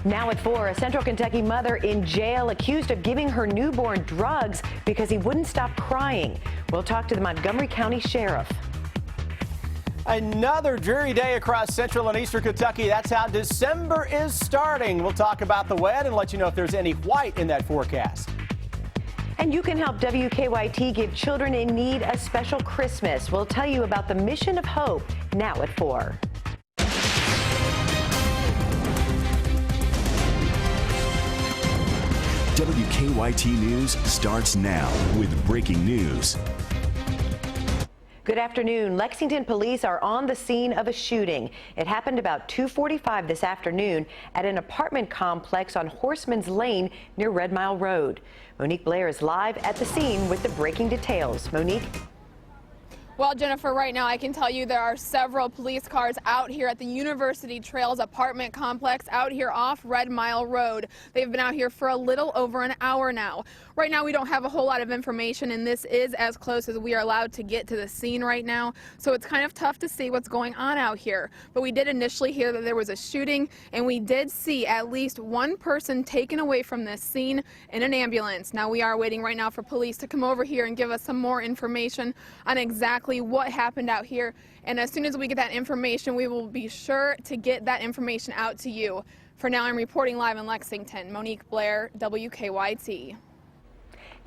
Now at 4, a Central Kentucky mother in jail accused of giving her newborn drugs because he wouldn't stop crying. We'll talk to the Montgomery County Sheriff. Another dreary day across central and eastern Kentucky. That's how December is starting. We'll talk about the wet and let you know if there's any white in that forecast. And you can help WKYT give children in need a special Christmas. We'll tell you about the Mission of Hope now at 4. WKYT News starts now with breaking news. Good afternoon. Lexington police are on the scene of a shooting. It happened about 2:45 this afternoon at an apartment complex on Horseman's Lane near Red Mile Road. Monique Blair is live at the scene with the breaking details. Monique? Well, Jennifer, right now I can tell you there are several police cars out here at the University Trails apartment complex out here off Red Mile Road. They've been out here for a little over an hour now. Right now we don't have a whole lot of information, and this is as close as we are allowed to get to the scene right now, so it's kind of tough to see what's going on out here. But we did initially hear that there was a shooting, and we did see at least one person taken away from this scene in an ambulance. Now we are waiting right now for police to come over here and give us some more information on exactly what happened out here, and as soon as we get that information, we will be sure to get that information out to you. For now, I'm reporting live in Lexington. Monique Blair, WKYT.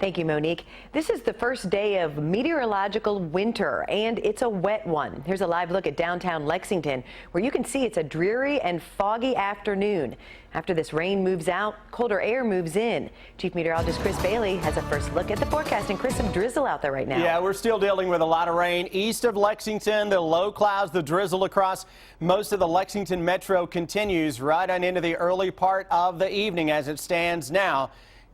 Thank you, Monique. This is the first day of meteorological winter, and it's a wet one. Here's a live look at downtown Lexington, where you can see it's a dreary and foggy afternoon. After this rain moves out, colder air moves in. Chief Meteorologist Chris Bailey has a first look at the forecast. And Chris, some drizzle out there right now. Yeah, we're still dealing with a lot of rain east of Lexington. The low clouds, the drizzle across most of the Lexington metro continues right on into the early part of the evening as it stands now.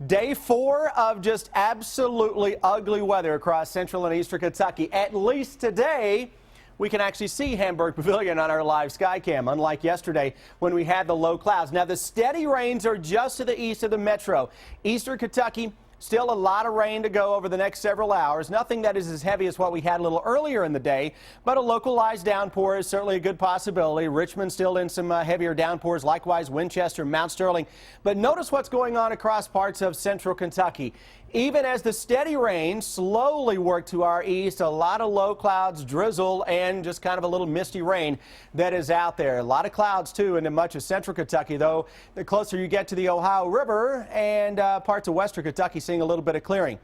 Day 4 of just absolutely ugly weather across central and eastern Kentucky. At least today, we can actually see Hamburg Pavilion on our live sky cam, unlike yesterday when we had the low clouds. Now, the steady rains are just to the east of the metro. Eastern Kentucky, still a lot of rain to go over the next several hours. Nothing that is as heavy as what we had a little earlier in the day, but a localized downpour is certainly a good possibility. Richmond still in some heavier downpours, likewise Winchester, Mount Sterling. But notice what's going on across parts of central Kentucky. Even as the steady rain slowly work to our east, a lot of low clouds, drizzle, and just kind of a little misty rain that is out there. A lot of clouds, too, into much of central Kentucky, though. The closer you get to the Ohio River and parts of western Kentucky, seeing a little bit of clearing.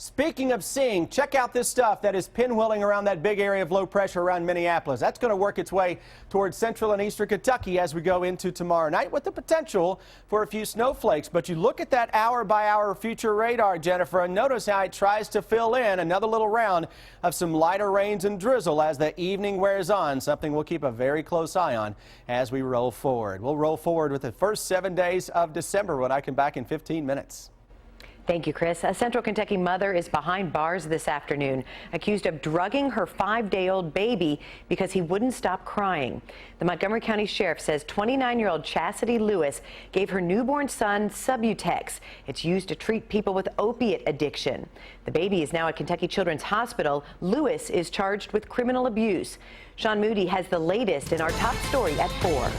Speaking of seeing, check out this stuff that is pinwheeling around that big area of low pressure around Minneapolis. That's going to work its way towards central and eastern Kentucky as we go into tomorrow night with the potential for a few snowflakes. But you look at that hour-by-hour future radar, Jennifer, and notice how it tries to fill in another little round of some lighter rains and drizzle as the evening wears on, something we'll keep a very close eye on as we roll forward. We'll roll forward with the first 7 days of December when I come back in 15 minutes. Thank you, Chris. A Central Kentucky mother is behind bars this afternoon, accused of drugging her 5-day-old baby because he wouldn't stop crying. The Montgomery County Sheriff says 29-year-old Chastity Lewis gave her newborn son Subutex. It's used to treat people with opiate addiction. The baby is now at Kentucky Children's Hospital. Lewis is charged with criminal abuse. Sean Moody has the latest in our top story at 4.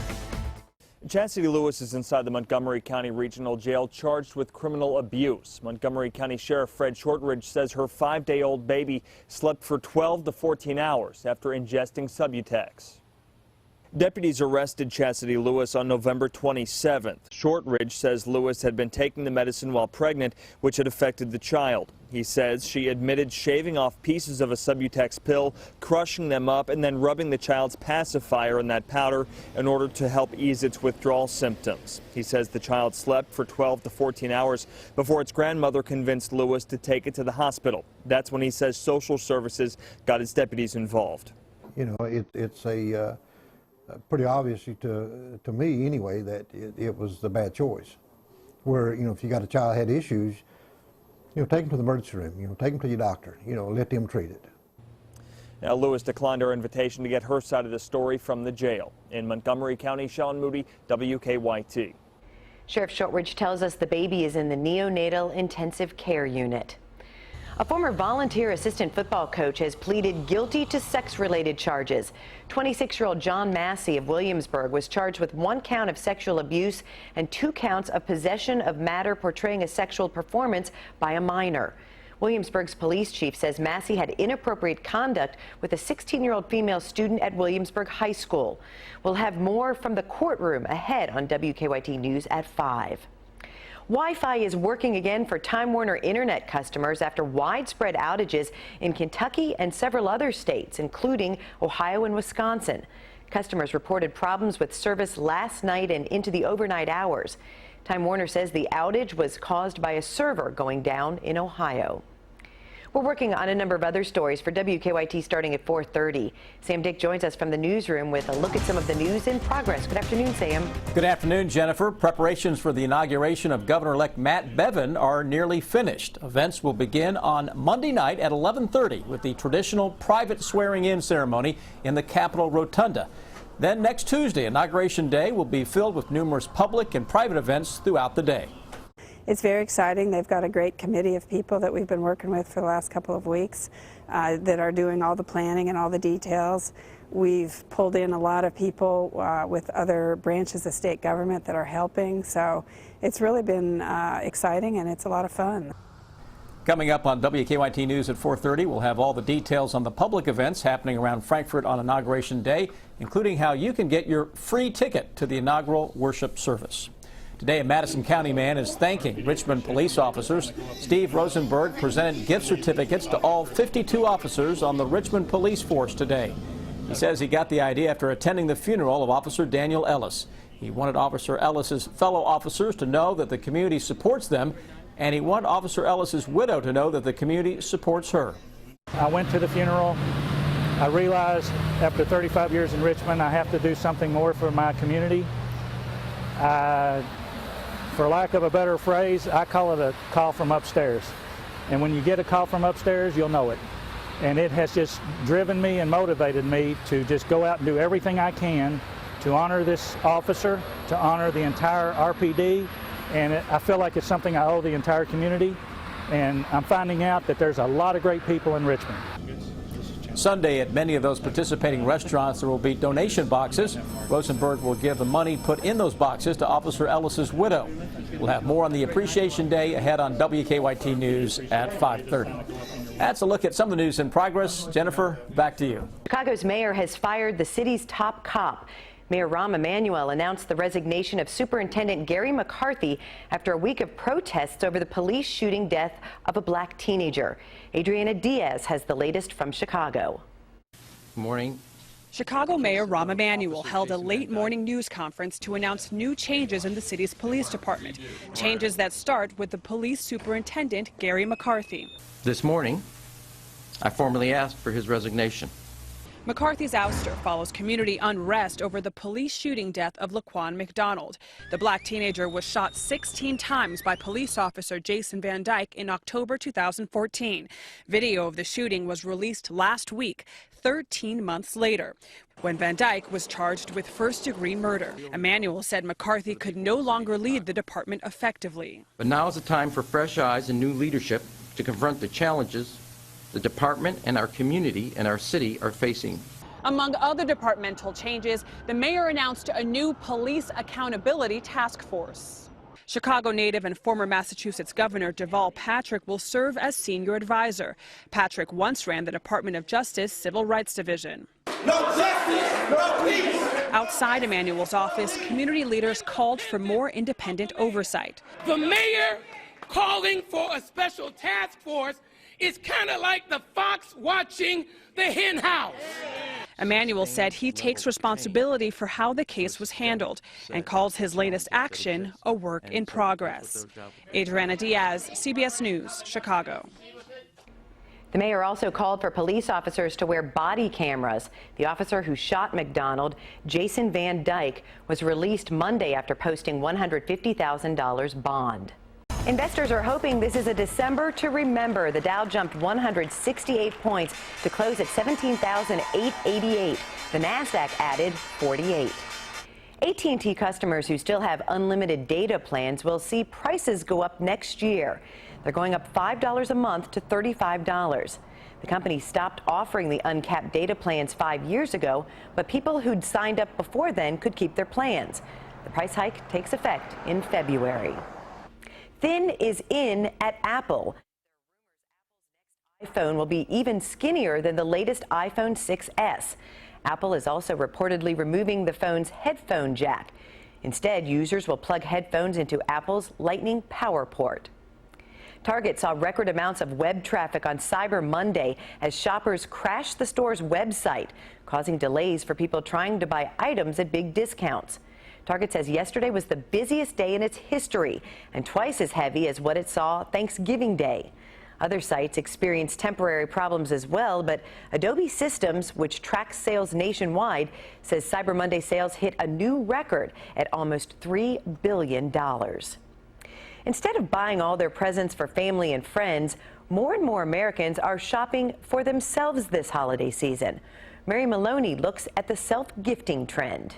Chastity Lewis is inside the Montgomery County Regional Jail charged with criminal abuse. Montgomery County Sheriff Fred Shortridge says her 5-day-old baby slept for 12 to 14 hours after ingesting Subutex. Deputies arrested Chastity Lewis on November 27th. Shortridge says Lewis had been taking the medicine while pregnant, which had affected the child. He says she admitted shaving off pieces of a Subutex pill, crushing them up, and then rubbing the child's pacifier in that powder in order to help ease its withdrawal symptoms. He says the child slept for 12 to 14 hours before its grandmother convinced Lewis to take it to the hospital. That's when he says social services got his deputies involved. You know, it's pretty obvious to me anyway that it was the bad choice. Where, you know, if you got a child had issues, you know, take them to the emergency room, you know, take them to your doctor, you know, let them treat it. Now, Lewis declined our invitation to get her side of the story from the jail. In Montgomery County, Sean Moody, WKYT. Sheriff Shortridge tells us the baby is in the neonatal intensive care unit. A former volunteer assistant football coach has pleaded guilty to sex-related charges. 26-year-old John Massey of Williamsburg was charged with 1 count of sexual abuse and 2 counts of possession of matter portraying a sexual performance by a minor. Williamsburg's police chief says Massey had inappropriate conduct with a 16-year-old female student at Williamsburg High School. We'll have more from the courtroom ahead on WKYT News at 5. Wi-Fi is working again for Time Warner Internet customers after widespread outages in Kentucky and several other states, including Ohio and Wisconsin. Customers reported problems with service last night and into the overnight hours. Time Warner says the outage was caused by a server going down in Ohio. We're working on a number of other stories for WKYT starting at 4:30. Sam Dick joins us from the newsroom with a look at some of the news in progress. Good afternoon, Sam. Good afternoon, Jennifer. Preparations for the inauguration of Governor-elect Matt Bevin are nearly finished. Events will begin on Monday night at 11:30 with the traditional private swearing-in ceremony in the Capitol Rotunda. Then next Tuesday, Inauguration Day, will be filled with numerous public and private events throughout the day. It's very exciting. They've got a great committee of people that we've been working with for the last couple of weeks that are doing all the planning and all the details. We've pulled in a lot of people with other branches of state government that are helping. So it's really been exciting and it's a lot of fun. Coming up on WKYT News at 4:30, we'll have all the details on the public events happening around Frankfort on Inauguration Day, including how you can get your free ticket to the inaugural worship service. Today, a Madison County man is thanking Richmond police officers. Steve Rosenberg presented gift certificates to all 52 officers on the Richmond police force today. He says he got the idea after attending the funeral of Officer Daniel Ellis. He wanted Officer Ellis's fellow officers to know that the community supports them, and he wanted Officer Ellis's widow to know that the community supports her. I went to the funeral. I realized after 35 years in Richmond, I have to do something more for my community. For lack of a better phrase, I call it a call from upstairs. And when you get a call from upstairs, you'll know it. And it has just driven me and motivated me to just go out and do everything I can to honor this officer, to honor the entire RPD. And I feel like it's something I owe the entire community. And I'm finding out that there's a lot of great people in Richmond. Sunday, at many of those participating restaurants, there will be donation boxes. Rosenberg will give the money put in those boxes to Officer Ellis's widow. We'll have more on the Appreciation Day ahead on WKYT News at 5:30. That's a look at some of the news in progress. Jennifer, back to you. Chicago's mayor has fired the city's top cop. Mayor Rahm Emanuel announced the resignation of Superintendent Gary McCarthy after a week of protests over the police shooting death of a black teenager. Adriana Diaz has the latest from Chicago. Good morning. Chicago Mayor Rahm Emanuel held a late morning news conference to announce new changes in the city's police department. Changes that start with the police superintendent, Gary McCarthy. This morning, I formally asked for his resignation. McCarthy's ouster follows community unrest over the police shooting death of Laquan McDonald. The black teenager was shot 16 times by police officer Jason Van Dyke in October 2014. Video of the shooting was released last week, 13 months later, when Van Dyke was charged with first-degree murder. Emanuel said McCarthy could no longer lead the department effectively. But now is the time for fresh eyes and new leadership to confront the challenges the department and our community and our city are facing. Among other departmental changes, the mayor announced a new police accountability task force. Chicago native and former Massachusetts Governor Deval Patrick will serve as senior advisor. Patrick once ran the Department of Justice Civil Rights Division. No justice, no peace. Outside Emanuel's office, community leaders called for more independent oversight. The mayor calling for a special task force is kind of like the fox watching the hen house. Emanuel said he takes responsibility for how the case was handled and calls his latest action a work in progress. Adriana Diaz, CBS News, Chicago. The mayor also called for police officers to wear body cameras. The officer who shot McDonald, Jason Van Dyke, was released Monday after posting $150,000 bond. Investors are hoping this is a December to remember. The Dow jumped 168 points to close at 17,888. The Nasdaq added 48. AT&T customers who still have unlimited data plans will see prices go up next year. They're going up $5 a month to $35. The company stopped offering the uncapped data plans 5 years ago, but people who'd signed up before then could keep their plans. The price hike takes effect in February. Thin is in at Apple. iPhone will be even skinnier than the latest iPhone 6s. Apple is also reportedly removing the phone's headphone jack. Instead, users will plug headphones into Apple's Lightning power port. Target saw record amounts of web traffic on Cyber Monday as shoppers crashed the store's website, causing delays for people trying to buy items at big discounts. Target says yesterday was the busiest day in its history and twice as heavy as what it saw Thanksgiving Day. Other sites experienced temporary problems as well, but Adobe Systems, which tracks sales nationwide, says Cyber Monday sales hit a new record at almost $3 billion. Instead of buying all their presents for family and friends, more and more Americans are shopping for themselves this holiday season. Mary Maloney looks at the self-gifting trend.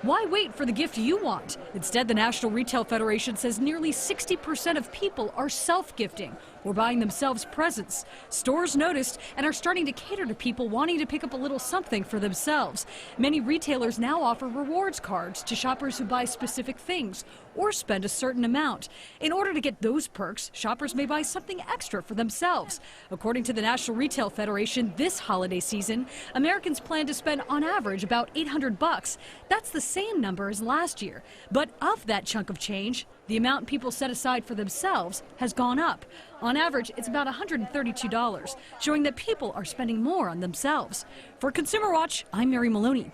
Why wait for the gift you want? Instead, the National Retail Federation says nearly 60% of people are self-gifting or buying themselves presents. Stores noticed and are starting to cater to people wanting to pick up a little something for themselves. Many retailers now offer rewards cards to shoppers who buy specific things or spend a certain amount. In order to get those perks, shoppers may buy something extra for themselves. According to the National Retail Federation, this holiday season, Americans plan to spend on average about $800. That's the same number as last year. But of that chunk of change, the amount people set aside for themselves has gone up. On average, it's about $132, showing that people are spending more on themselves. For Consumer Watch, I'm Mary Maloney.